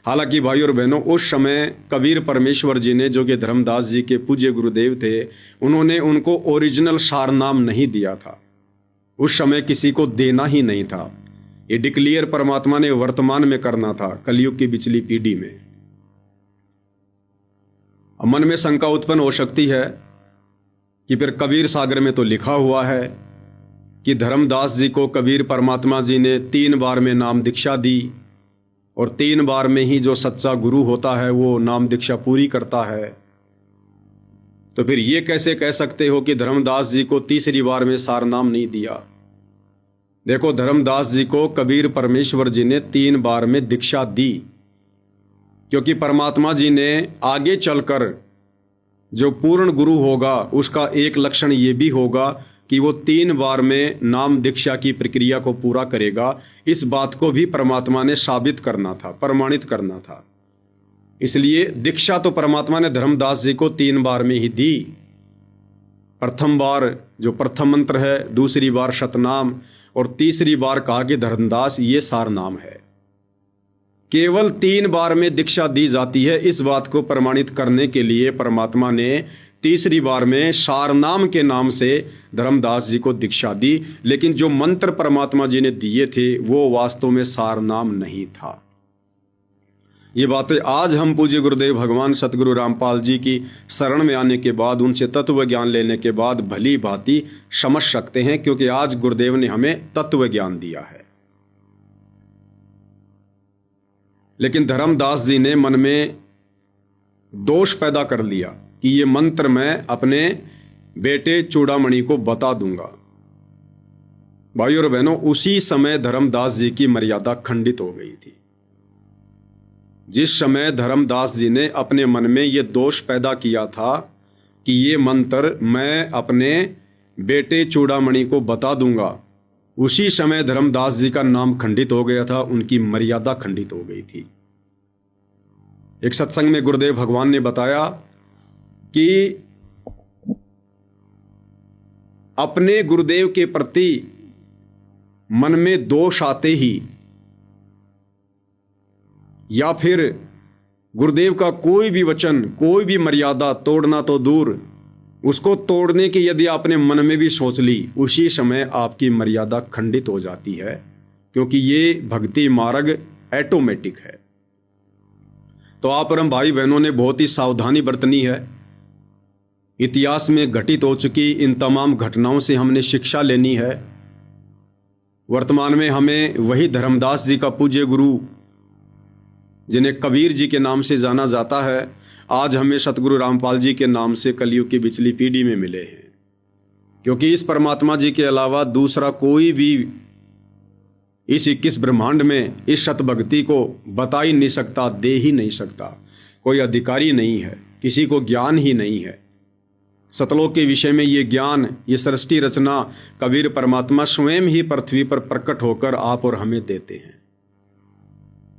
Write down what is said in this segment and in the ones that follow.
हालांकि भाई और बहनों, उस समय कबीर परमेश्वर जी ने, जो कि धर्मदास जी के पूज्य गुरुदेव थे, उन्होंने उनको ओरिजिनल सार नाम नहीं दिया था। उस समय किसी को देना ही नहीं था। ये डिक्लेयर परमात्मा ने वर्तमान में करना था, कलयुग की पिछली पीढ़ी में। अब मन में शंका उत्पन्न हो सकती है कि फिर कबीर सागर में तो लिखा हुआ है कि धर्मदास जी को कबीर परमात्मा जी ने 3 बार में नाम दीक्षा दी, और 3 बार में ही जो सच्चा गुरु होता है वो नाम दीक्षा पूरी करता है। तो फिर ये कैसे कह सकते हो कि धर्मदास जी को तीसरी बार में सार नाम नहीं दिया? देखो, धर्मदास जी को कबीर परमेश्वर जी ने 3 बार में दीक्षा दी, क्योंकि परमात्मा जी ने आगे चलकर जो पूर्ण गुरु होगा उसका एक लक्षण ये भी होगा कि वो 3 बार में नाम दीक्षा की प्रक्रिया को पूरा करेगा। इस बात को भी परमात्मा ने साबित करना था, प्रमाणित करना था। इसलिए दीक्षा तो परमात्मा ने धर्मदास जी को 3 बार में ही दी। प्रथम बार जो प्रथम मंत्र है, दूसरी बार शतनाम, और तीसरी बार कहा कि धर्मदास, ये सार नाम है। केवल 3 बार में दीक्षा दी जाती है। इस बात को प्रमाणित करने के लिए परमात्मा ने तीसरी बार में सारनाम के नाम से धर्मदास जी को दीक्षा दी। लेकिन जो मंत्र परमात्मा जी ने दिए थे वो वास्तव में सारनाम नहीं था। ये बातें आज हम पूज्य गुरुदेव भगवान सतगुरु रामपाल जी की शरण में आने के बाद, उनसे तत्व ज्ञान लेने के बाद भली भांति समझ सकते हैं, क्योंकि आज गुरुदेव ने हमें तत्व ज्ञान दिया है। लेकिन धर्मदास जी ने मन में दोष पैदा कर लिया कि ये मंत्र मैं अपने बेटे चूड़ामणि को बता दूंगा। भाई और बहनों, उसी समय धर्मदास जी की मर्यादा खंडित हो गई थी। जिस समय धर्मदास जी ने अपने मन में ये दोष पैदा किया था कि ये मंत्र मैं अपने बेटे चूड़ामणि को बता दूंगा, उसी समय धर्मदास जी का नाम खंडित हो गया था, उनकी मर्यादा खंडित हो गई थी। एक सत्संग में गुरुदेव भगवान ने बताया कि अपने गुरुदेव के प्रति मन में दोष आते ही, या फिर गुरुदेव का कोई भी वचन, कोई भी मर्यादा तोड़ना तो दूर, उसको तोड़ने की यदि आपने मन में भी सोच ली, उसी समय आपकी मर्यादा खंडित हो जाती है, क्योंकि ये भक्ति मार्ग ऑटोमेटिक है। तो आप परम भाई बहनों ने बहुत ही सावधानी बरतनी है। इतिहास में घटित हो चुकी इन तमाम घटनाओं से हमने शिक्षा लेनी है। वर्तमान में हमें वही धर्मदास जी का पूज्य गुरु, जिन्हें कबीर जी के नाम से जाना जाता है, आज हमें सतगुरु रामपाल जी के नाम से कलयुग की पिछली पीढ़ी में मिले हैं। क्योंकि इस परमात्मा जी के अलावा दूसरा कोई भी इस 21 ब्रह्मांड में इस सतभक्ति को बता ही नहीं सकता, दे ही नहीं सकता। कोई अधिकारी नहीं है, किसी को ज्ञान ही नहीं है। सतलोक के विषय में ये ज्ञान, ये सृष्टि रचना कबीर परमात्मा स्वयं ही पृथ्वी पर प्रकट होकर आप और हमें देते हैं।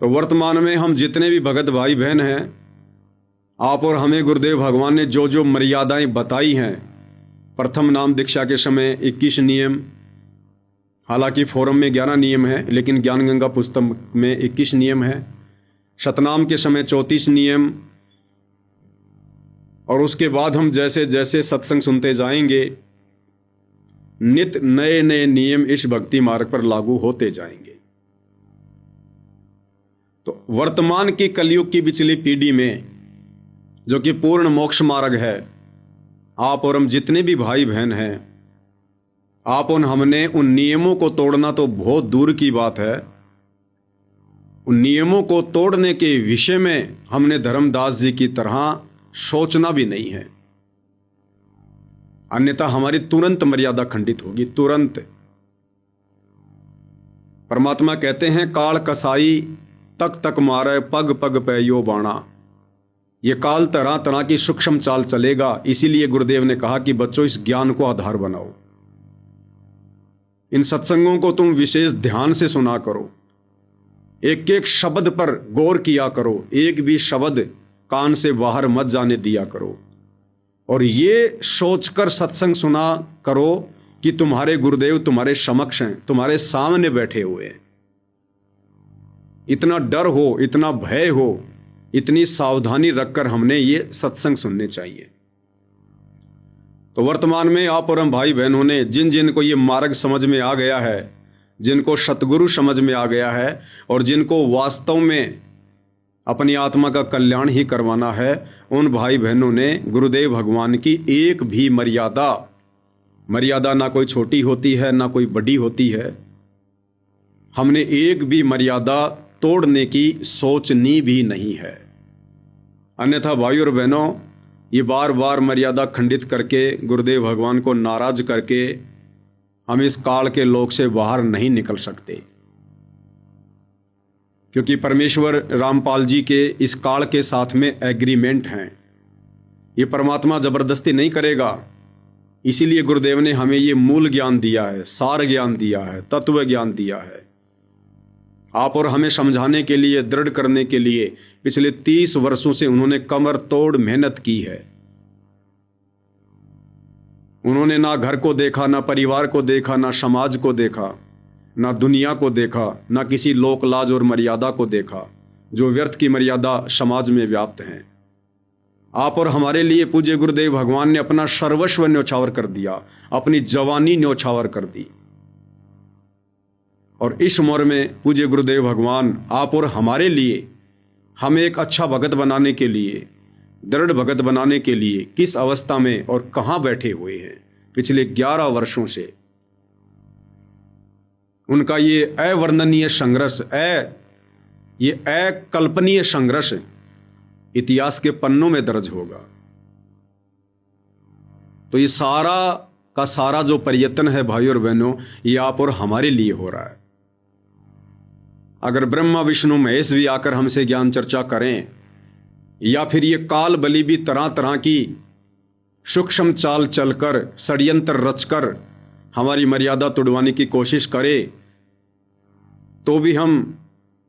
तो वर्तमान में हम जितने भी भगत भाई बहन हैं, आप और हमें गुरुदेव भगवान ने जो जो मर्यादाएं बताई हैं, प्रथम नाम दीक्षा के समय 21 नियम, हालांकि फोरम में 11 नियम है, लेकिन ज्ञान गंगा पुस्तक में 21 नियम है। शतनाम के समय 34 नियम, और उसके बाद हम जैसे जैसे सत्संग सुनते जाएंगे, नित नए नए नियम इस भक्ति मार्ग पर लागू होते जाएंगे। तो वर्तमान की कलयुग की पिछली पीढ़ी में, जो कि पूर्ण मोक्ष मार्ग है, आप और हम जितने भी भाई बहन हैं, आप और हमने उन नियमों को तोड़ना तो बहुत दूर की बात है। उन नियमों को तोड़ने के विषय में हमने धर्मदास जी की तरह सोचना भी नहीं है, अन्यथा हमारी तुरंत मर्यादा खंडित होगी, तुरंत। परमात्मा कहते हैं, काल कसाई तक तक मारे पग पग पे यो बाणा। ये काल तरह तरह की सूक्ष्म चाल चलेगा। इसीलिए गुरुदेव ने कहा कि बच्चों, इस ज्ञान को आधार बनाओ, इन सत्संगों को तुम विशेष ध्यान से सुना करो, एक एक शब्द पर गौर किया करो, एक भी शब्द कान से बाहर मत जाने दिया करो, और ये सोचकर सत्संग सुना करो कि तुम्हारे गुरुदेव तुम्हारे समक्ष हैं, तुम्हारे सामने बैठे हुए हैं। इतना डर हो, इतना भय हो, इतनी सावधानी रखकर हमने ये सत्संग सुनने चाहिए। तो वर्तमान में आप और हम भाई बहनों ने जिन जिन को ये मार्ग समझ में आ गया है, जिनको सतगुरु समझ में आ गया है और जिनको वास्तव में अपनी आत्मा का कल्याण ही करवाना है, उन भाई बहनों ने गुरुदेव भगवान की एक भी मर्यादा ना कोई छोटी होती है ना कोई बड़ी होती है, हमने एक भी मर्यादा तोड़ने की सोचनी भी नहीं है। अन्यथा भाई और बहनों, ये बार बार मर्यादा खंडित करके गुरुदेव भगवान को नाराज करके हम इस काल के लोक से बाहर नहीं निकल सकते, क्योंकि परमेश्वर रामपाल जी के इस काल के साथ में एग्रीमेंट हैं। ये परमात्मा जबरदस्ती नहीं करेगा, इसीलिए गुरुदेव ने हमें ये मूल ज्ञान दिया है, सार ज्ञान दिया है, तत्व ज्ञान दिया है। आप और हमें समझाने के लिए, दृढ़ करने के लिए पिछले 30 वर्षों से उन्होंने कमर तोड़ मेहनत की है। उन्होंने ना घर को देखा, ना परिवार को देखा, ना समाज को देखा, ना दुनिया को देखा, ना किसी लोक लाज और मर्यादा को देखा जो व्यर्थ की मर्यादा समाज में व्याप्त हैं। आप और हमारे लिए पूज्य गुरुदेव भगवान ने अपना सर्वस्व न्यौछावर कर दिया, अपनी जवानी न्यौछावर कर दी। और इस उम्र में पूज्य गुरुदेव भगवान आप और हमारे लिए, हमें एक अच्छा भगत बनाने के लिए, दृढ़ भगत बनाने के लिए किस अवस्था में और कहां बैठे हुए हैं पिछले 11 वर्षों से। उनका ये अवर्णनीय संघर्ष, ये अकल्पनीय संघर्ष इतिहास के पन्नों में दर्ज होगा। तो ये सारा का सारा जो प्रयत्न है भाई और बहनों, ये आप और हमारे लिए हो रहा है। अगर ब्रह्मा विष्णु महेश भी आकर हमसे ज्ञान चर्चा करें, या फिर ये काल बलि भी तरह तरह की सूक्ष्म चाल चलकर, षड्यंत्र रचकर हमारी मर्यादा तोड़वाने की कोशिश करे, तो भी हम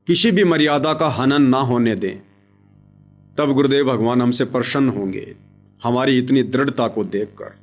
किसी भी मर्यादा का हनन ना होने दें। तब गुरुदेव भगवान हमसे प्रसन्न होंगे हमारी इतनी दृढ़ता को देखकर।